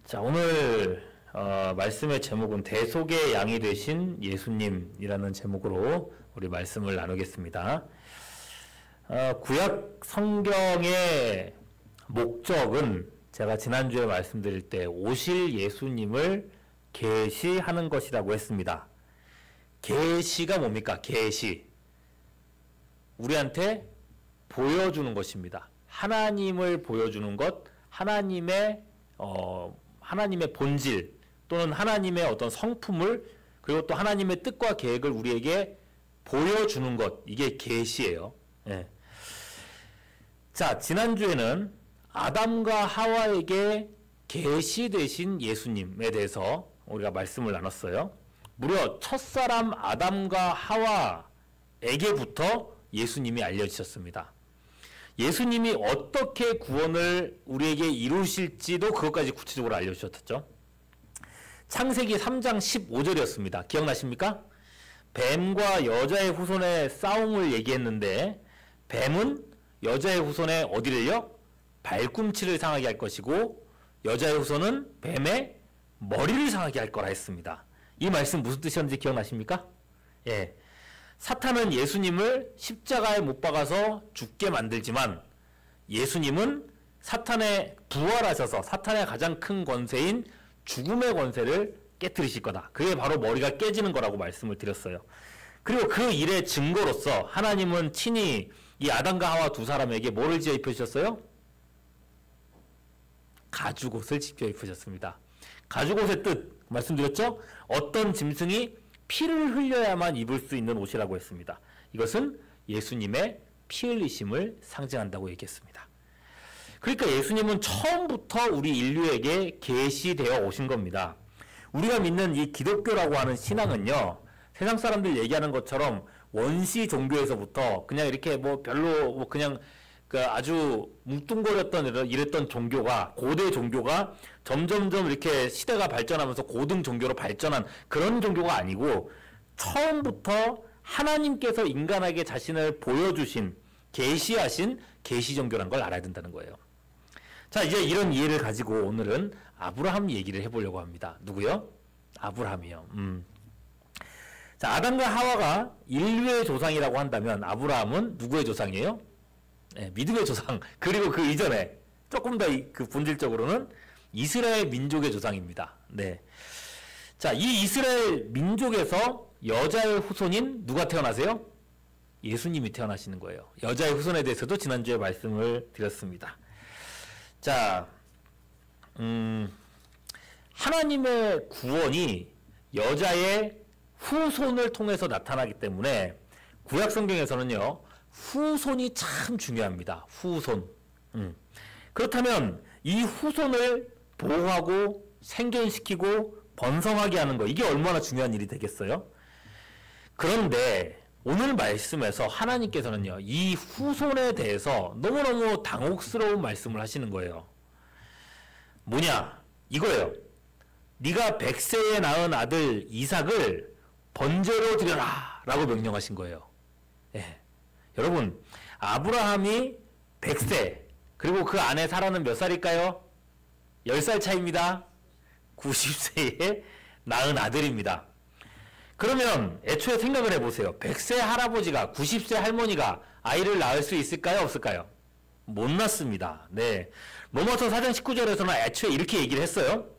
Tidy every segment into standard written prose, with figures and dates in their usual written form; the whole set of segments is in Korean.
자, 오늘 말씀의 제목은 대속의 양이 되신 예수님이라는 제목으로 우리 말씀을 나누겠습니다. 구약 성경의 목적은 제가 지난주에 말씀드릴 때 오실 예수님을 계시하는 것이라고 했습니다. 계시가 뭡니까? 계시. 우리한테 보여주는 것입니다. 하나님을 보여주는 것, 하나님의 본질 또는 하나님의 어떤 성품을, 그리고 또 하나님의 뜻과 계획을 우리에게 보여주는 것, 이게 계시예요. 예. 자, 지난주에는 아담과 하와에게 계시되신 예수님에 대해서 우리가 말씀을 나눴어요. 무려 첫사람 아담과 하와에게부터 예수님이 알려주셨습니다. 예수님이 어떻게 구원을 우리에게 이루실지도 그것까지 구체적으로 알려주셨죠. 창세기 3장 15절이었습니다. 기억나십니까? 뱀과 여자의 후손의 싸움을 얘기했는데, 뱀은 여자의 후손의 어디를요? 발꿈치를 상하게 할 것이고, 여자의 후손은 뱀의 머리를 상하게 할 거라 했습니다. 이 말씀 무슨 뜻이었는지 기억나십니까? 예. 사탄은 예수님을 십자가에 못 박아서 죽게 만들지만, 예수님은 사탄의 부활하셔서 사탄의 가장 큰 권세인 죽음의 권세를 깨뜨리실 거다. 그게 바로 머리가 깨지는 거라고 말씀을 드렸어요. 그리고 그 일의 증거로서 하나님은 친히 이 아담과 하와 두 사람에게 뭐를 지어 입혀주셨어요? 가죽옷을 지어 입히셨습니다. 가죽옷의 뜻 말씀드렸죠? 어떤 짐승이 피를 흘려야만 입을 수 있는 옷이라고 했습니다. 이것은 예수님의 피 흘리심을 상징한다고 얘기했습니다. 그러니까 예수님은 처음부터 우리 인류에게 계시되어 오신 겁니다. 우리가 믿는 이 기독교라고 하는 신앙은요, 세상 사람들 얘기하는 것처럼 원시 종교에서부터 그냥 이렇게 별로 그냥 아주 뭉뚱거렸던 이랬던 종교가, 고대 종교가 점점점 이렇게 시대가 발전하면서 고등 종교로 발전한 그런 종교가 아니고, 처음부터 하나님께서 인간에게 자신을 보여주신, 계시하신 계시 종교라는 걸 알아야 된다는 거예요. 자, 이제 이런 이해를 가지고 오늘은 아브라함 얘기를 해보려고 합니다. 누구요? 아브라함이요. 자, 아담과 하와가 인류의 조상이라고 한다면 아브라함은 누구의 조상이에요? 네, 믿음의 조상. 그리고 그 이전에 조금 더 그 본질적으로는 이스라엘 민족의 조상입니다. 네. 자, 이 이스라엘 민족에서 여자의 후손인 누가 태어나세요? 예수님이 태어나시는 거예요. 여자의 후손에 대해서도 지난주에 말씀을 드렸습니다. 자, 하나님의 구원이 여자의 후손을 통해서 나타나기 때문에 구약 성경에서는요, 후손이 참 중요합니다. 후손. 그렇다면 이 후손을 보호하고 생존시키고 번성하게 하는 거, 이게 얼마나 중요한 일이 되겠어요? 그런데 오늘 말씀에서 하나님께서는요, 이 후손에 대해서 너무너무 당혹스러운 말씀을 하시는 거예요. 뭐냐? 이거예요. 네가 100세에 낳은 아들 이삭을 번제로 드려라 라고 명령하신 거예요. 예. 여러분, 아브라함이 100세, 그리고 그 안에 사라는 몇 살일까요? 10살 차이입니다. 90세에 낳은 아들입니다. 그러면 애초에 생각을 해보세요. 100세 할아버지가 90세 할머니가 아이를 낳을 수 있을까요? 없을까요? 못 낳습니다. 네. 로마서 4장 19절에서는 애초에 이렇게 얘기를 했어요.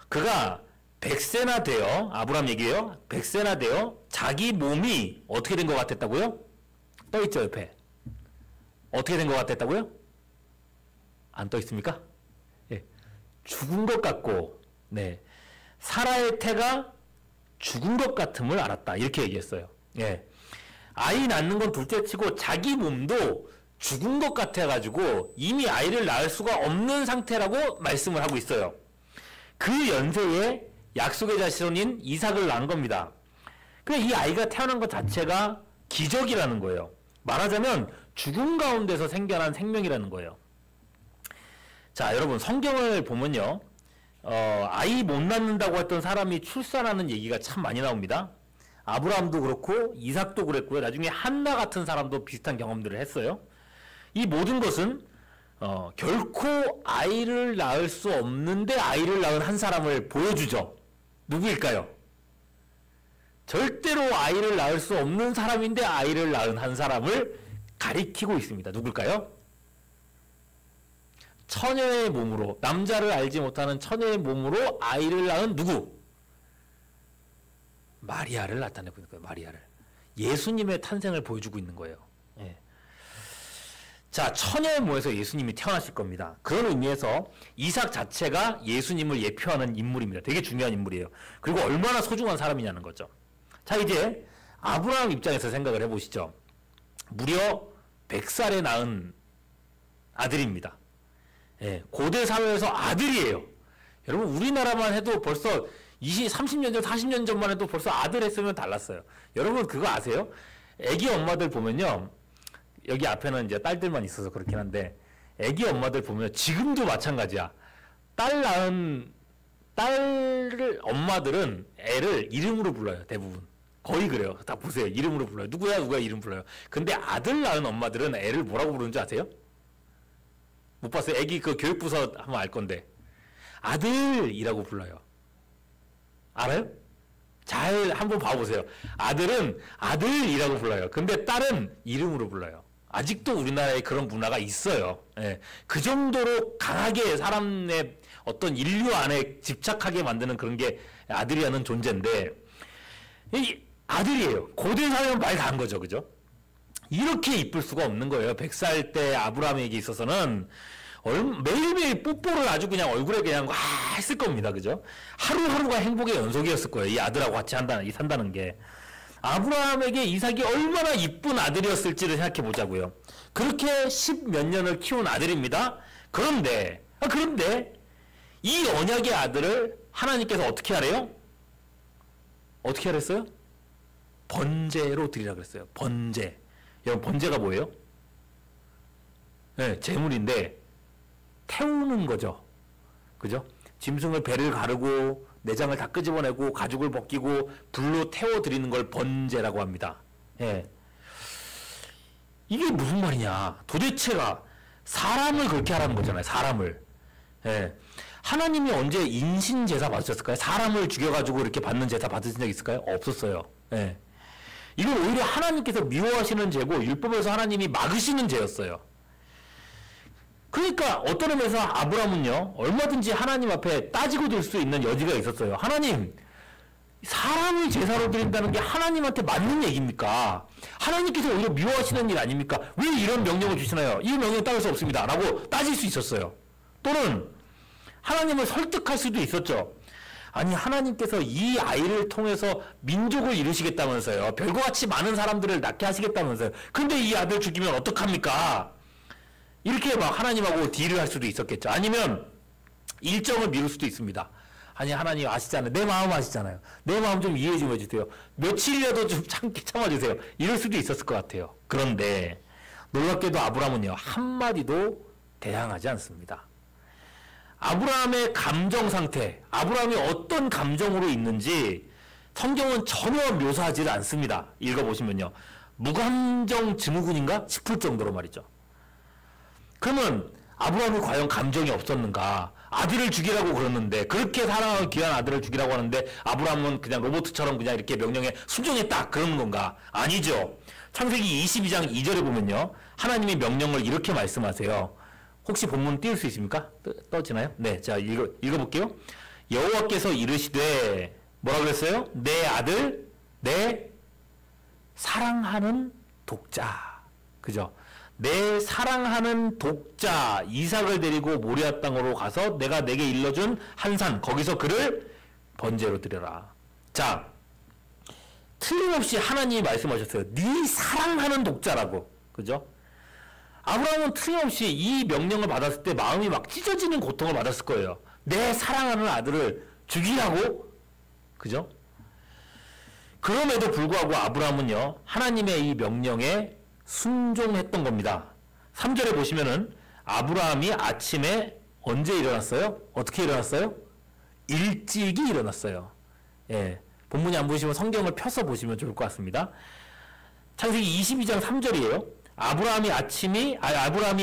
그가 100세나 되어, 아브라함 얘기예요. 100세나 되어 자기 몸이 어떻게 된 것 같았다고요? 떠있죠, 옆에. 어떻게 된 것 같았다고요? 안 떠있습니까? 예. 죽은 것 같고, 네. 사라의 태가 죽은 것 같음을 알았다. 이렇게 얘기했어요. 예. 아이 낳는 건 둘째 치고 자기 몸도 죽은 것 같아가지고 이미 아이를 낳을 수가 없는 상태라고 말씀을 하고 있어요. 그 연세에 약속의 자손인 이삭을 낳은 겁니다. 근데 이 아이가 태어난 것 자체가 기적이라는 거예요. 말하자면 죽음 가운데서 생겨난 생명이라는 거예요. 자, 여러분, 성경을 보면요, 아이 못 낳는다고 했던 사람이 출산하는 얘기가 참 많이 나옵니다. 아브라함도 그렇고 이삭도 그랬고요. 나중에 한나 같은 사람도 비슷한 경험들을 했어요. 이 모든 것은 결코 아이를 낳을 수 없는데 아이를 낳은 한 사람을 보여주죠. 누구일까요? 절대로 아이를 낳을 수 없는 사람인데 아이를 낳은 한 사람을 가리키고 있습니다. 누굴까요? 처녀의 몸으로, 남자를 알지 못하는 처녀의 몸으로 아이를 낳은 누구? 마리아를 나타내고 있는 거예요. 마리아를. 예수님의 탄생을 보여주고 있는 거예요. 예. 자, 처녀의 몸에서 예수님이 태어나실 겁니다. 그런 의미에서 이삭 자체가 예수님을 예표하는 인물입니다. 되게 중요한 인물이에요. 그리고 얼마나 소중한 사람이냐는 거죠. 자, 이제 아브라함 입장에서 생각을 해보시죠. 무려 100살에 낳은 아들입니다. 예, 고대 사회에서 아들이에요. 여러분, 우리나라만 해도 벌써 30년 전, 40년 전만 해도 벌써 아들 했으면 달랐어요. 여러분, 그거 아세요? 애기 엄마들 보면요. 여기 앞에는 이제 딸들만 있어서 그렇긴 한데, 애기 엄마들 보면 지금도 마찬가지야. 엄마들은 애를 이름으로 불러요. 대부분. 거의 그래요. 다 보세요. 이름으로 불러요. 누구야 이름 불러요. 근데 아들 낳은 엄마들은 애를 뭐라고 부르는지 아세요? 못 봤어요? 애기 그 교육부서 하면 알 건데. 아들이라고 불러요. 알아요? 잘 한번 봐보세요. 아들은 아들이라고 불러요. 근데 딸은 이름으로 불러요. 아직도 우리나라에 그런 문화가 있어요. 예. 그 정도로 강하게 사람의 어떤 인류 안에 집착하게 만드는 그런 게 아들이라는 존재인데, 이 아들이에요. 고대 사회는 말 다 한 거죠. 그죠? 이렇게 이쁠 수가 없는 거예요. 100살 때 아브라함에게 있어서는 매일매일 뽀뽀를 아주 그냥 얼굴에 그냥 했을 겁니다. 그죠? 하루하루가 행복의 연속이었을 거예요. 이 아들하고 같이 산다는 게. 아브라함에게 이삭이 얼마나 이쁜 아들이었을지를 생각해 보자고요. 그렇게 10몇 년을 키운 아들입니다. 그런데 이 언약의 아들을 하나님께서 어떻게 하래요? 어떻게 하랬어요? 번제로 드리라 그랬어요. 번제. 여러분, 번제가 뭐예요? 네, 제물인데 태우는 거죠. 그죠? 짐승을 배를 가르고 내장을 다 끄집어내고 가죽을 벗기고 불로 태워드리는 걸 번제라고 합니다. 예. 이게 무슨 말이냐? 도대체가 사람을 그렇게 하라는 거잖아요. 사람을. 예. 하나님이 언제 인신 제사 받으셨을까요? 사람을 죽여가지고 이렇게 받는 제사 받으신 적 있을까요? 없었어요. 예. 이건 오히려 하나님께서 미워하시는 죄고 율법에서 하나님이 막으시는 죄였어요. 그러니까 어떤 의미에서 아브라함은요, 얼마든지 하나님 앞에 따지고 들 수 있는 여지가 있었어요. 하나님, 사람을 제사로 드린다는 게 하나님한테 맞는 얘기입니까? 하나님께서 오히려 미워하시는 일 아닙니까? 왜 이런 명령을 주시나요? 이 명령 따를 수 없습니다. 라고 따질 수 있었어요. 또는 하나님을 설득할 수도 있었죠. 아니, 하나님께서 이 아이를 통해서 민족을 이루시겠다면서요. 별과 같이 많은 사람들을 낳게 하시겠다면서요. 근데 이 아들 죽이면 어떡합니까? 이렇게 막 하나님하고 딜을 할 수도 있었겠죠. 아니면 일정을 미룰 수도 있습니다. 아니, 하나님 아시잖아요. 내 마음 아시잖아요. 내 마음 좀 이해 좀 해주세요. 며칠이라도 좀 참아주세요. 이럴 수도 있었을 것 같아요. 그런데 놀랍게도 아브라함은요, 한마디도 대항하지 않습니다. 아브라함의 감정 상태, 아브라함이 어떤 감정으로 있는지 성경은 전혀 묘사하지 않습니다. 읽어보시면요. 무감정 증후군인가 싶을 정도로 말이죠. 그러면 아브라함이 과연 감정이 없었는가? 아들을 죽이라고 그러는데, 그렇게 사랑하는 귀한 아들을 죽이라고 하는데 아브라함은 그냥 로봇처럼 그냥 이렇게 명령에 순종했다 그러는 건가? 아니죠. 창세기 22장 2절에 보면요, 하나님이 명령을 이렇게 말씀하세요. 혹시 본문 띄울 수 있습니까? 떠지나요? 네, 자, 읽어볼게요. 여호와께서 이르시되, 뭐라고 그랬어요? 내 아들, 내 사랑하는 독자. 그죠? 내 사랑하는 독자 이삭을 데리고 모리아 땅으로 가서 내가 내게 일러준 한 산, 거기서 그를 번제로 드려라. 자, 틀림없이 하나님이 말씀하셨어요. 네 사랑하는 독자라고. 그죠? 아브라함은 틀림없이 이 명령을 받았을 때 마음이 막 찢어지는 고통을 받았을 거예요. 내 사랑하는 아들을 죽이라고? 그죠? 그럼에도 불구하고 아브라함은요, 하나님의 이 명령에 순종했던 겁니다. 3절에 보시면은 아브라함이 아침에 언제 일어났어요? 어떻게 일어났어요? 일찍이 일어났어요. 예. 본문이 안 보시면 성경을 펴서 보시면 좋을 것 같습니다. 창세기 22장 3절이에요. 아브라함이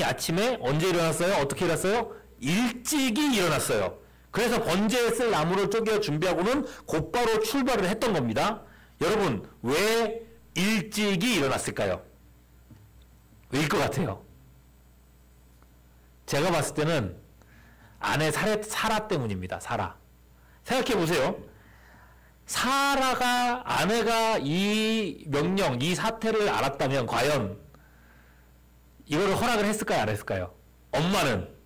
아침에 언제 일어났어요? 어떻게 일어났어요? 일찍이 일어났어요. 그래서 번제에 쓸 나무를 쪼개 준비하고는 곧바로 출발을 했던 겁니다. 여러분, 왜 일찍이 일어났을까요? 왜일 것 같아요? 제가 봤을 때는 아내 사라 때문입니다. 사라. 생각해 보세요. 아내가 이 명령, 이 사태를 알았다면 과연 이거를 허락을 했을까요? 안 했을까요? 엄마는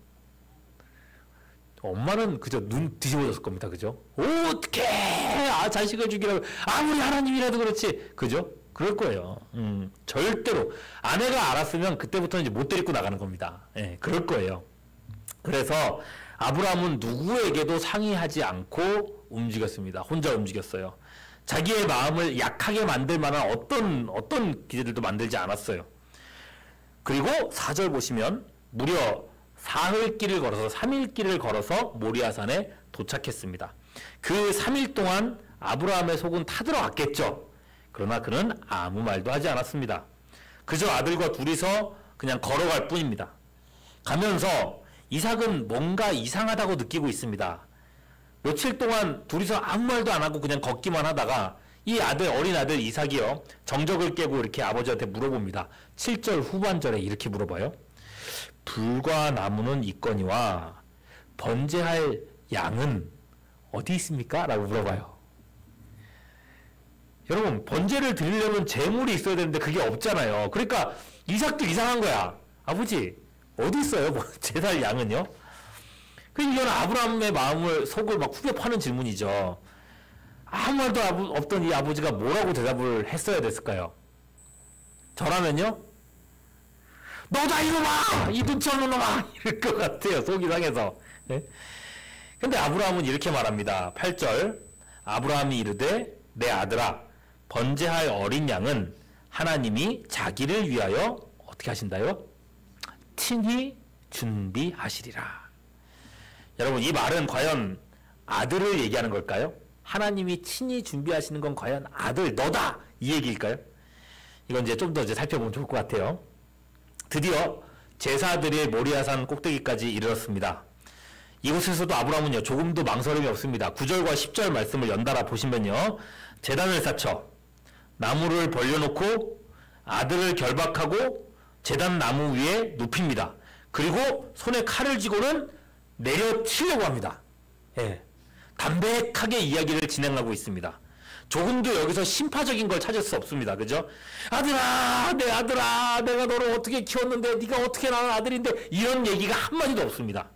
그저 눈 뒤집어졌을 겁니다. 그죠? 어떻게 자식을 죽이라고 아무리 하나님이라도 그렇지. 그죠? 그럴 거예요. 절대로. 아내가 알았으면 그때부터는 이제 못 데리고 나가는 겁니다. 예, 그럴 거예요. 그래서 아브라함은 누구에게도 상의하지 않고 움직였습니다. 혼자 움직였어요. 자기의 마음을 약하게 만들 만한 어떤 기제들도 만들지 않았어요. 그리고 4절 보시면 무려 사흘 길을 걸어서 3일 길을 걸어서 모리아산에 도착했습니다. 그 3일 동안 아브라함의 속은 타들어왔겠죠. 그러나 그는 아무 말도 하지 않았습니다. 그저 아들과 둘이서 그냥 걸어갈 뿐입니다. 가면서 이삭은 뭔가 이상하다고 느끼고 있습니다. 며칠 동안 둘이서 아무 말도 안 하고 그냥 걷기만 하다가 이 어린 아들 이삭이요, 정적을 깨고 이렇게 아버지한테 물어봅니다. 7절 후반절에 이렇게 물어봐요. 불과 나무는 있거니와 번제할 양은 어디 있습니까? 라고 물어봐요. 여러분, 번제를 드리려면 재물이 있어야 되는데 그게 없잖아요. 그러니까 이삭도 이상한 거야. 아버지, 어디 있어요? 제살 양은요? 이건 아브라함의 속을 막 후벼 파는 질문이죠. 아무 말도 없던 이 아버지가 뭐라고 대답을 했어야 됐을까요? 저라면요? 너다 이놈아! 이 눈치 없는 놈아! 이럴 것 같아요. 속이 상해서. 네? 근데 아브라함은 이렇게 말합니다. 8절 아브라함이 이르되 내 아들아 번제할 어린 양은 하나님이 자기를 위하여 어떻게 하신다요? 친히 준비하시리라. 여러분, 이 말은 과연 아들을 얘기하는 걸까요? 하나님이 친히 준비하시는 건 과연 아들 너다 이 얘기일까요? 이건 이제 좀 더 살펴보면 좋을 것 같아요. 드디어 제사드릴 모리아산 꼭대기까지 이르렀습니다. 이곳에서도 아브라함은요 조금도 망설임이 없습니다. 9절과 10절 말씀을 연달아 보시면요, 제단을 쌓쳐 나무를 벌려놓고 아들을 결박하고 제단 나무 위에 눕힙니다. 그리고 손에 칼을 쥐고는 내려치려고 합니다. 예, 담백하게 이야기를 진행하고 있습니다. 조금도 여기서 심파적인 걸 찾을 수 없습니다. 그죠? 아들아, 내 아들아, 내가 너를 어떻게 키웠는데 네가 어떻게 낳은 아들인데, 이런 얘기가 한마디도 없습니다.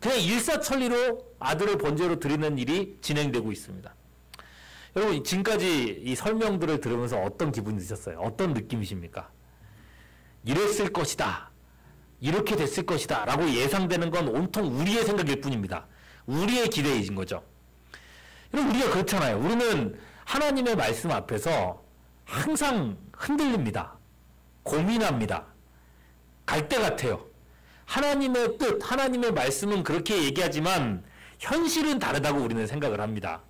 그냥 일사천리로 아들을 번제로 드리는 일이 진행되고 있습니다. 여러분, 지금까지 이 설명들을 들으면서 어떤 기분이 드셨어요? 어떤 느낌이십니까? 이랬을 것이다, 이렇게 됐을 것이다 라고 예상되는 건 온통 우리의 생각일 뿐입니다. 우리의 기대이신 거죠. 여러분, 우리가 그렇잖아요. 우리는 하나님의 말씀 앞에서 항상 흔들립니다. 고민합니다. 갈 때 같아요. 하나님의 뜻, 하나님의 말씀은 그렇게 얘기하지만 현실은 다르다고 우리는 생각을 합니다.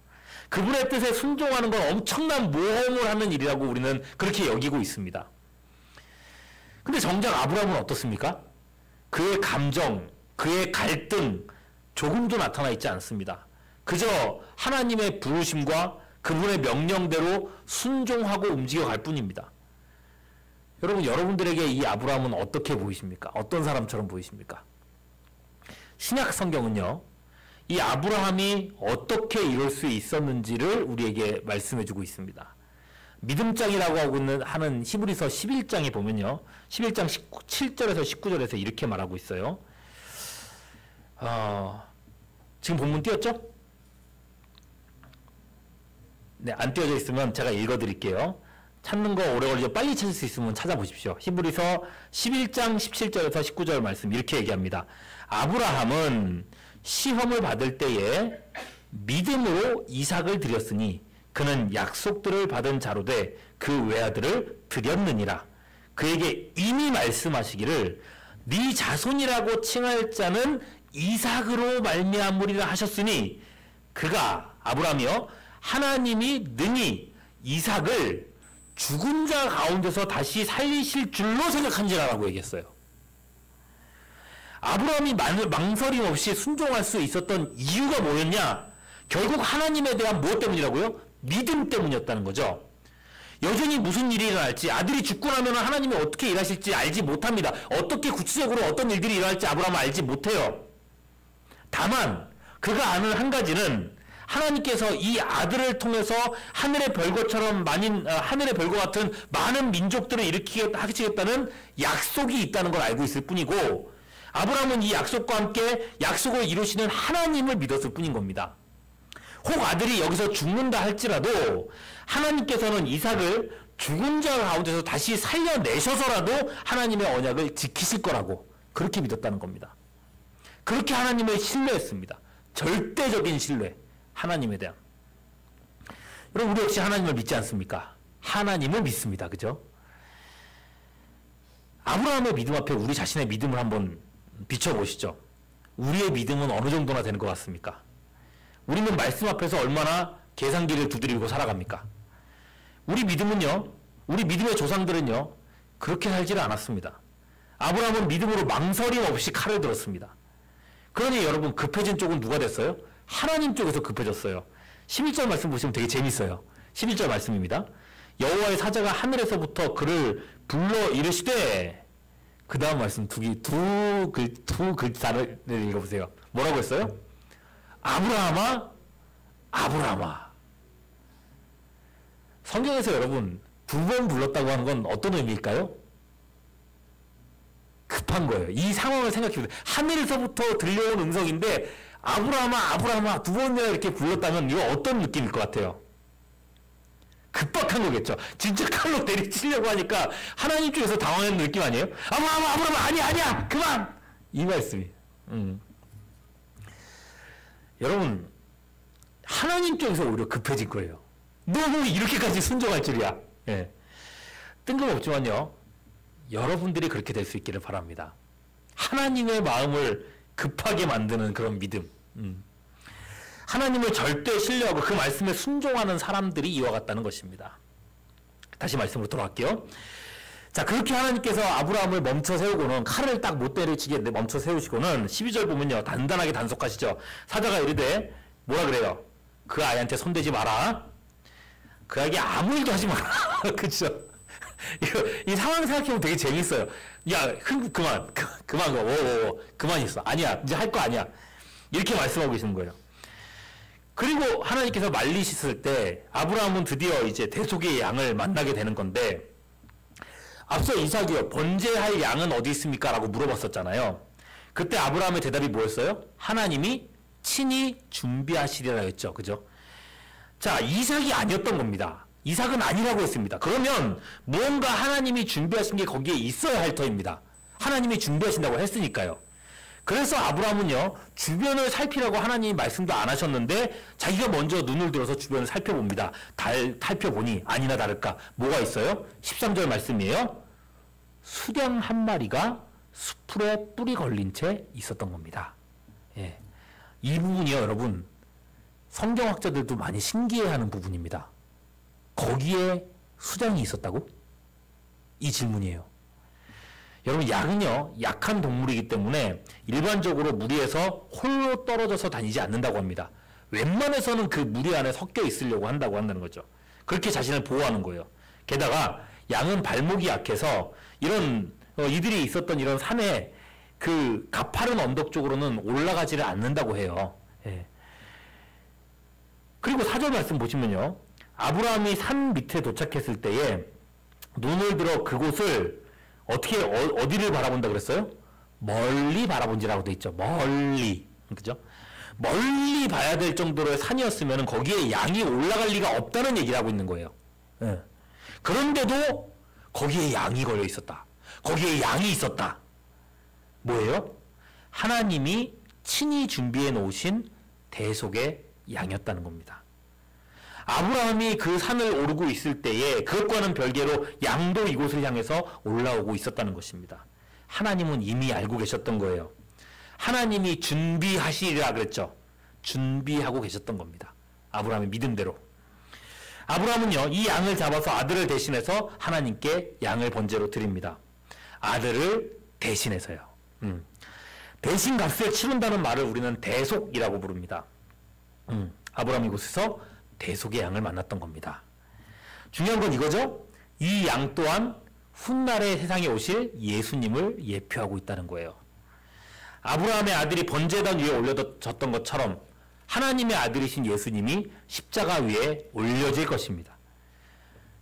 그분의 뜻에 순종하는 건 엄청난 모험을 하는 일이라고 우리는 그렇게 여기고 있습니다. 근데 정작 아브라함은 어떻습니까? 그의 감정, 그의 갈등 조금도 나타나 있지 않습니다. 그저 하나님의 부르심과 그분의 명령대로 순종하고 움직여갈 뿐입니다. 여러분, 여러분들에게 이 아브라함은 어떻게 보이십니까? 어떤 사람처럼 보이십니까? 신약 성경은요, 이 아브라함이 어떻게 이룰 수 있었는지를 우리에게 말씀해주고 있습니다. 믿음장이라고 하는 히브리서 11장에 보면요, 11장 7절에서 19절에서 이렇게 말하고 있어요. 지금 본문 띄었죠? 네, 안 띄어져 있으면 제가 읽어드릴게요. 찾는 거 오래 걸리죠? 빨리 찾을 수 있으면 찾아보십시오. 히브리서 11장 17절에서 19절 말씀 이렇게 얘기합니다. 아브라함은 시험을 받을 때에 믿음으로 이삭을 드렸으니 그는 약속들을 받은 자로 돼 그 외아들을 드렸느니라. 그에게 이미 말씀하시기를 네 자손이라고 칭할 자는 이삭으로 말미암으리라 하셨으니 그가 아브라함이요 하나님이 능히 이삭을 죽은 자 가운데서 다시 살리실 줄로 생각한지라라고 얘기했어요. 아브라함이 망설임 없이 순종할 수 있었던 이유가 뭐였냐? 결국 하나님에 대한 무엇 때문이라고요? 믿음 때문이었다는 거죠. 여전히 무슨 일이 일어날지, 아들이 죽고 나면 하나님이 어떻게 일하실지 알지 못합니다. 어떻게 구체적으로 어떤 일들이 일어날지 아브라함은 알지 못해요. 다만 그가 아는 한 가지는 하나님께서 이 아들을 통해서 하늘의 별것처럼 하늘의 별것 같은 많은 민족들을 일으키겠다는 약속이 있다는 걸 알고 있을 뿐이고, 아브라함은 이 약속과 함께 약속을 이루시는 하나님을 믿었을 뿐인 겁니다. 혹 아들이 여기서 죽는다 할지라도 하나님께서는 이삭을 죽은 자 가운데서 다시 살려내셔서라도 하나님의 언약을 지키실 거라고 그렇게 믿었다는 겁니다. 그렇게 하나님을 신뢰했습니다. 절대적인 신뢰, 하나님에 대한. 여러분, 우리 역시 하나님을 믿지 않습니까? 하나님을 믿습니다. 그죠? 아브라함의 믿음 앞에 우리 자신의 믿음을 한번 비춰보시죠. 우리의 믿음은 어느 정도나 되는 것 같습니까? 우리는 말씀 앞에서 얼마나 계산기를 두드리고 살아갑니까? 우리 믿음은요, 우리 믿음의 조상들은요, 그렇게 살지를 않았습니다. 아브라함은 믿음으로 망설임 없이 칼을 들었습니다. 그러니 여러분, 급해진 쪽은 누가 됐어요? 하나님 쪽에서 급해졌어요. 11절 말씀 보시면 되게 재밌어요. 11절 말씀입니다. 여호와의 사자가 하늘에서부터 그를 불러 이르시되, 그 다음 말씀 두 글자를 읽어보세요. 뭐라고 했어요? 아브라함아, 아브라함아. 성경에서 여러분, 두 번 불렀다고 하는 건 어떤 의미일까요? 급한 거예요. 이 상황을 생각해보세요. 하늘에서부터 들려온 음성인데, 아브라함아, 아브라함아, 두 번이나 이렇게 불렀다면 이거 어떤 느낌일 것 같아요? 급박한 거겠죠. 진짜 칼로 내리치려고 하니까 하나님 쪽에서 당황하는 느낌 아니에요? 아브라함아, 아브라함아, 아니야, 그만! 이 말씀이. 여러분, 하나님 쪽에서 오히려 급해진 거예요. 너무 이렇게까지 순종할 줄이야. 예. 뜬금없지만요, 여러분들이 그렇게 될 수 있기를 바랍니다. 하나님의 마음을 급하게 만드는 그런 믿음. 하나님을 절대 신뢰하고 그 말씀에 순종하는 사람들이 이와 같다는 것입니다. 다시 말씀으로 돌아갈게요. 자, 그렇게 하나님께서 아브라함을 멈춰 세우고는, 칼을 딱 못 때려치게 멈춰 세우시고는 12절 보면요, 단단하게 단속하시죠. 사자가 이르되 뭐라 그래요? 그 아이한테 손대지 마라. 그 아이에게 아무 일도 하지 마라. 그렇죠? 이 상황 생각해보면 되게 재밌어요. 야, 그만 있어. 아니야, 이제 할 거 아니야. 이렇게 말씀하고 계시는 거예요. 그리고 하나님께서 말리셨을 때 아브라함은 드디어 이제 대속의 양을 만나게 되는 건데, 앞서 이삭이요, 번제할 양은 어디 있습니까? 라고 물어봤었잖아요. 그때 아브라함의 대답이 뭐였어요? 하나님이 친히 준비하시리라 했죠. 그죠? 자, 이삭이 아니었던 겁니다. 이삭은 아니라고 했습니다. 그러면 무언가 하나님이 준비하신 게 거기에 있어야 할 터입니다. 하나님이 준비하신다고 했으니까요. 그래서 아브라함은요, 주변을 살피라고 하나님이 말씀도 안 하셨는데 자기가 먼저 눈을 들어서 주변을 살펴봅니다. 살펴보니 아니나 다를까 뭐가 있어요? 13절 말씀이에요. 수령 한 마리가 수풀에 뿔이 걸린 채 있었던 겁니다. 예. 이 부분이요, 여러분, 성경학자들도 많이 신기해하는 부분입니다. 거기에 수장이 있었다고? 이 질문이에요. 여러분, 양은요, 약한 동물이기 때문에 일반적으로 무리에서 홀로 떨어져서 다니지 않는다고 합니다. 웬만해서는 그 무리 안에 섞여 있으려고 한다는 거죠. 그렇게 자신을 보호하는 거예요. 게다가 양은 발목이 약해서 이들이 있었던 이런 산에 그 가파른 언덕 쪽으로는 올라가지를 않는다고 해요. 예. 그리고 4절 말씀 보시면요, 아브라함이 산 밑에 도착했을 때에 눈을 들어 그곳을 어디를 바라본다 그랬어요? 멀리 바라본지라고 돼 있죠. 멀리. 그죠? 멀리 봐야 될 정도로의 산이었으면 거기에 양이 올라갈 리가 없다는 얘기를 하고 있는 거예요. 예. 그런데도 거기에 양이 걸려 있었다. 거기에 양이 있었다. 뭐예요? 하나님이 친히 준비해 놓으신 대속의 양이었다는 겁니다. 아브라함이 그 산을 오르고 있을 때에 그것과는 별개로 양도 이곳을 향해서 올라오고 있었다는 것입니다. 하나님은 이미 알고 계셨던 거예요. 하나님이 준비하시리라 그랬죠. 준비하고 계셨던 겁니다. 아브라함의 믿음대로. 아브라함은요, 이 양을 잡아서 아들을 대신해서 하나님께 양을 번제로 드립니다. 아들을 대신해서요. 대신 값을 치른다는 말을 우리는 대속이라고 부릅니다. 아브라함이 이곳에서 대속의 양을 만났던 겁니다. 중요한 건 이거죠. 이 양 또한 훗날에 세상에 오실 예수님을 예표하고 있다는 거예요. 아브라함의 아들이 번제단 위에 올려졌던 것처럼 하나님의 아들이신 예수님이 십자가 위에 올려질 것입니다.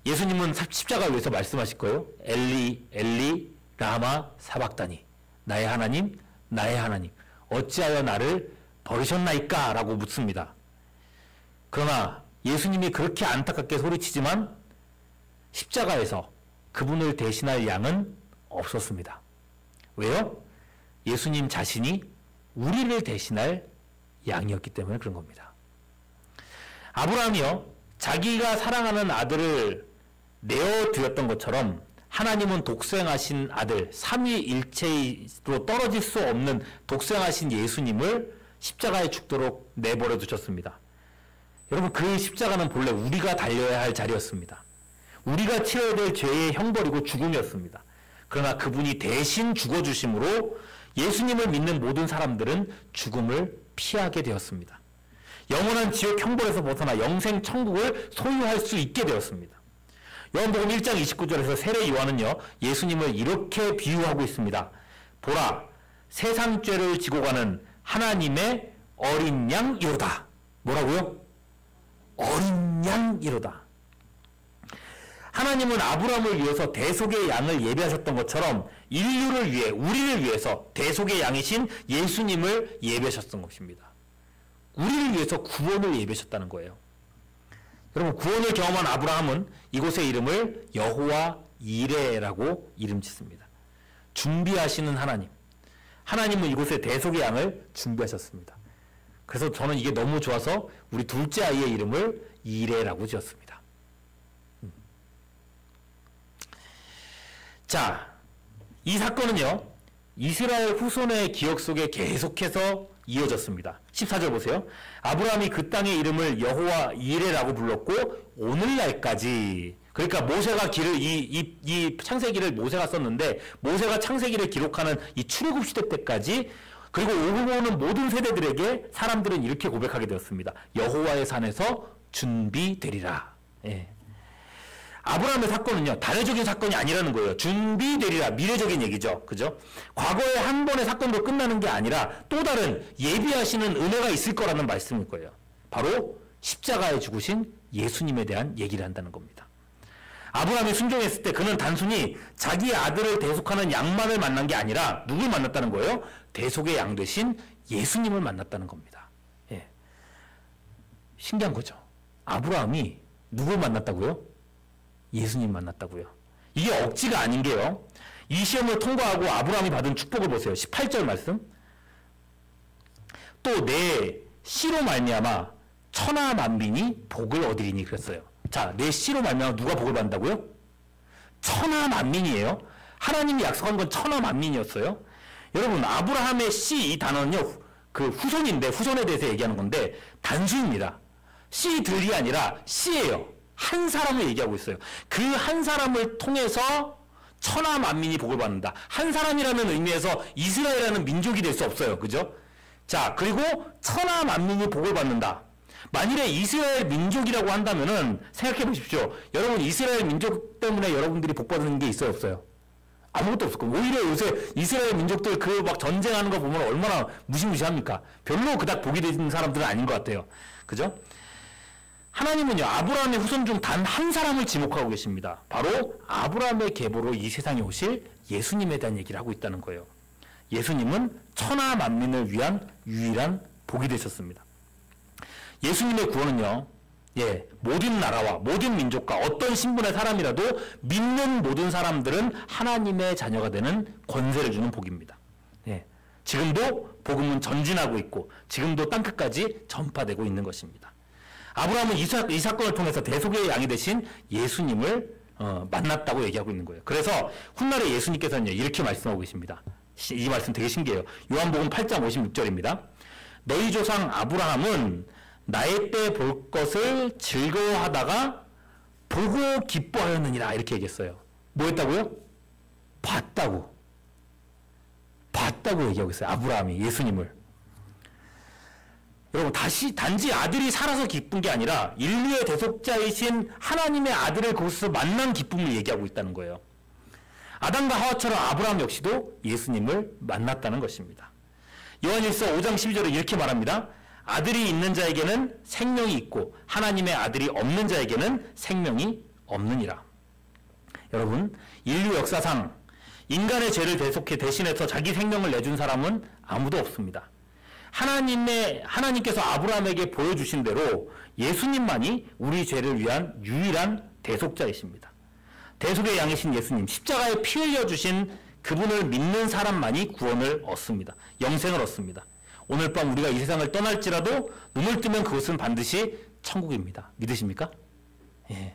예수님은 십자가 위에서 말씀하실 거예요. 엘리 엘리 라마 사박다니, 나의 하나님 나의 하나님 어찌하여 나를 버리셨나이까? 라고 묻습니다. 그러나 예수님이 그렇게 안타깝게 소리치지만 십자가에서 그분을 대신할 양은 없었습니다. 왜요? 예수님 자신이 우리를 대신할 양이었기 때문에 그런 겁니다. 아브라함이요, 자기가 사랑하는 아들을 내어드렸던 것처럼 하나님은 독생하신 아들, 삼위일체로 떨어질 수 없는 독생하신 예수님을 십자가에 죽도록 내버려 두셨습니다. 여러분, 그 십자가는 본래 우리가 달려야 할 자리였습니다. 우리가 치러야 될 죄의 형벌이고 죽음이었습니다. 그러나 그분이 대신 죽어주심으로 예수님을 믿는 모든 사람들은 죽음을 피하게 되었습니다. 영원한 지옥 형벌에서 벗어나 영생 천국을 소유할 수 있게 되었습니다. 요한복음 1장 29절에서 세례 요한은요, 예수님을 이렇게 비유하고 있습니다. 보라, 세상 죄를 지고 가는 하나님의 어린 양이로다. 뭐라고요? 어린 양이로다. 하나님은 아브라함을 위해서 대속의 양을 예배하셨던 것처럼 인류를 위해, 우리를 위해서 대속의 양이신 예수님을 예배하셨던 것입니다. 우리를 위해서 구원을 예배하셨다는 거예요. 여러분, 구원을 경험한 아브라함은 이곳의 이름을 여호와 이레라고 이름 짓습니다. 준비하시는 하나님. 하나님은 이곳에 대속의 양을 준비하셨습니다. 그래서 저는 이게 너무 좋아서 우리 둘째 아이의 이름을 이레라고 지었습니다. 자, 이 사건은요, 이스라엘 후손의 기억 속에 계속해서 이어졌습니다. 14절 보세요. 아브라함이 그 땅의 이름을 여호와 이레라고 불렀고 오늘날까지, 그러니까 모세가 이 창세기를 모세가 썼는데 모세가 창세기를 기록하는 이 출애굽 시대 때까지, 그리고 오고 오는 모든 세대들에게 사람들은 이렇게 고백하게 되었습니다. 여호와의 산에서 준비되리라. 예. 아브라함의 사건은요, 단회적인 사건이 아니라는 거예요. 준비되리라, 미래적인 얘기죠. 그죠? 과거에 한 번의 사건으로 끝나는 게 아니라 또 다른 예비하시는 은혜가 있을 거라는 말씀일 거예요. 바로 십자가에 죽으신 예수님에 대한 얘기를 한다는 겁니다. 아브라함이 순종했을 때 그는 단순히 자기 아들을 대속하는 양만을 만난 게 아니라 누굴 만났다는 거예요? 대속의 양 되신 예수님을 만났다는 겁니다. 예. 신기한 거죠. 아브라함이 누굴 만났다고요? 예수님 만났다고요. 이게 억지가 아닌 게요. 이 시험을 통과하고 아브라함이 받은 축복을 보세요. 18절 말씀. 또 내 씨로 말미암아 천하 만민이 복을 얻으리니 그랬어요. 자, 내 씨로 말미암아 누가 복을 받는다고요? 천하 만민이에요. 하나님이 약속한 건 천하 만민이었어요. 여러분, 아브라함의 씨, 이 단어는요, 그 후손인데, 후손에 대해서 얘기하는 건데 단수입니다. 씨들이 아니라 씨예요. 한 사람을 얘기하고 있어요. 그 한 사람을 통해서 천하 만민이 복을 받는다. 한 사람이라는 의미에서 이스라엘이라는 민족이 될 수 없어요. 그죠? 자, 그리고 천하 만민이 복을 받는다. 만일에 이스라엘 민족이라고 한다면은 생각해 보십시오. 여러분, 이스라엘 민족 때문에 여러분들이 복 받는 게 있어요, 없어요? 아무것도 없을 거예요. 오히려 요새 이스라엘 민족들 그 막 전쟁하는 거 보면 얼마나 무시무시합니까? 별로 그닥 복이 되는 사람들은 아닌 것 같아요. 그죠? 하나님은요, 아브라함의 후손 중 단 한 사람을 지목하고 계십니다. 바로 아브라함의 계보로 이 세상에 오실 예수님에 대한 얘기를 하고 있다는 거예요. 예수님은 천하 만민을 위한 유일한 복이 되셨습니다. 예수님의 구원은요, 모든 나라와 모든 민족과 어떤 신분의 사람이라도 믿는 모든 사람들은 하나님의 자녀가 되는 권세를 주는 복입니다. 지금도 복음은 전진하고 있고 지금도 땅끝까지 전파되고 있는 것입니다. 아브라함은 이 사건을 통해서 대속의 양이 되신 예수님을 만났다고 얘기하고 있는 거예요. 그래서 훗날에 예수님께서는 이렇게 말씀하고 계십니다. 이 말씀 되게 신기해요. 요한복음 8장 56절입니다. 너희 조상 아브라함은 나의 때 볼 것을 즐거워하다가 보고 기뻐하였느니라 이렇게 얘기했어요. 뭐 했다고요? 봤다고. 봤다고 얘기하고 있어요. 아브라함이 예수님을. 여러분 단지 아들이 살아서 기쁜 게 아니라 인류의 대속자이신 하나님의 아들을 거기서 만난 기쁨을 얘기하고 있다는 거예요. 아담과 하와처럼 아브라함 역시도 예수님을 만났다는 것입니다. 요한일서 5장 12절에 이렇게 말합니다. 아들이 있는 자에게는 생명이 있고 하나님의 아들이 없는 자에게는 생명이 없느니라. 여러분, 인류 역사상 인간의 죄를 대신해서 자기 생명을 내준 사람은 아무도 없습니다. 하나님께서 아브라함에게 보여주신 대로 예수님만이 우리 죄를 위한 유일한 대속자이십니다. 대속의 양이신 예수님, 십자가에 피 흘려주신 그분을 믿는 사람만이 구원을 얻습니다. 영생을 얻습니다. 오늘 밤 우리가 이 세상을 떠날지라도 눈을 뜨면 그것은 반드시 천국입니다. 믿으십니까? 예.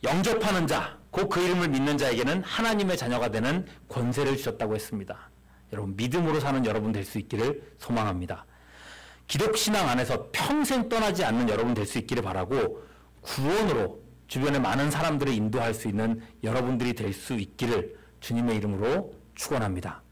영접하는 자, 곧 그 이름을 믿는 자에게는 하나님의 자녀가 되는 권세를 주셨다고 했습니다. 여러분, 믿음으로 사는 여러분 될 수 있기를 소망합니다. 기독신앙 안에서 평생 떠나지 않는 여러분 될 수 있기를 바라고 구원으로 주변의 많은 사람들을 인도할 수 있는 여러분들이 될 수 있기를 주님의 이름으로 축원합니다.